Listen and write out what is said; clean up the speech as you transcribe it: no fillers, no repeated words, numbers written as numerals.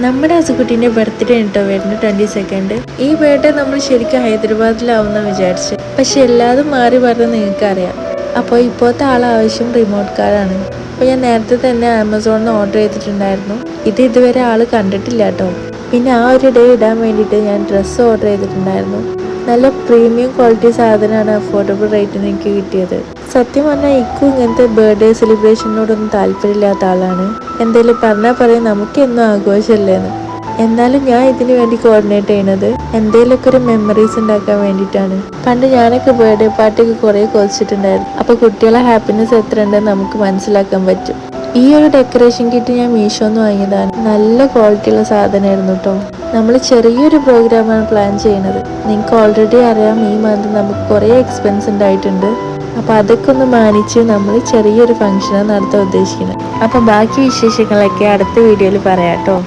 നമ്മുടെ അസുകുട്ടീൻ്റെ ബർത്ത്ഡേ ഉണ്ടോ വരുന്ന 22. ഈ ബർത്ത്ഡേ നമ്മൾ ശരിക്കും ഹൈദരാബാദിലാവുന്ന വിചാരിച്ച്, പക്ഷെ എല്ലാതും മാറി പറഞ്ഞ് നിങ്ങൾക്കറിയാം. അപ്പോൾ ഇപ്പോഴത്തെ ആവശ്യം റിമോട്ട് കാറാണ്. അപ്പോൾ ഞാൻ നേരത്തെ തന്നെ ആമസോണിൽ നിന്ന് ഓർഡർ ചെയ്തിട്ടുണ്ടായിരുന്നു. ഇതുവരെ ആൾ കണ്ടിട്ടില്ല കേട്ടോ. പിന്നെ ആ ഒരു ഡേ ഇടാൻ വേണ്ടിയിട്ട് ഞാൻ ഡ്രസ്സ് ഓർഡർ ചെയ്തിട്ടുണ്ടായിരുന്നു. നല്ല പ്രീമിയം ക്വാളിറ്റി സാധനമാണ് അഫോർഡബിൾ റേറ്റിന് എനിക്ക് കിട്ടിയത്. സത്യം പറഞ്ഞാൽ ഇക്കും ഇങ്ങനത്തെ ബർത്ത്ഡേ സെലിബ്രേഷനോടൊന്നും താല്പര്യമില്ലാത്ത ആളാണ്. എന്തെങ്കിലും പറഞ്ഞാൽ പറയും നമുക്കെന്നും ആഘോഷമല്ലേന്ന്. എന്നാലും ഞാൻ ഇതിനു വേണ്ടി കോർഡിനേറ്റ് ചെയ്യണത് എന്തെങ്കിലുമൊക്കെ ഒരു മെമ്മറീസ് ഉണ്ടാക്കാൻ വേണ്ടിയിട്ടാണ്. പണ്ട് ഞാനൊക്കെ ബർത്ത്ഡേ പാർട്ടിയൊക്കെ കുറേ കൊതിച്ചിട്ടുണ്ടായിരുന്നു. അപ്പോൾ കുട്ടികളെ ഹാപ്പിനെസ് എത്ര ഉണ്ടെന്ന് നമുക്ക് മനസ്സിലാക്കാൻ പറ്റും. ഈ ഒരു ഡെക്കറേഷൻ കിറ്റ് ഞാൻ മീഷോന്ന് വാങ്ങിയതാണ്. നല്ല ക്വാളിറ്റിയുള്ള സാധനമായിരുന്നു കേട്ടോ. നമ്മൾ ചെറിയൊരു പ്രോഗ്രാമാണ് പ്ലാൻ ചെയ്യുന്നത്. നിങ്ങൾക്ക് ഓൾറെഡി അറിയാം, ഈ മന്ത് നമുക്ക് കുറേ എക്സ്പെൻസ് ഉണ്ടായിട്ടുണ്ട്. അപ്പോൾ അതൊക്കെ ഒന്ന് മാനിച്ച് നമ്മൾ ചെറിയൊരു ഫംഗ്ഷനാണ് നടത്താൻ ഉദ്ദേശിക്കുന്നത്. അപ്പോൾ ബാക്കി വിശേഷങ്ങളൊക്കെ അടുത്ത വീഡിയോയിൽ പറയാം കേട്ടോ.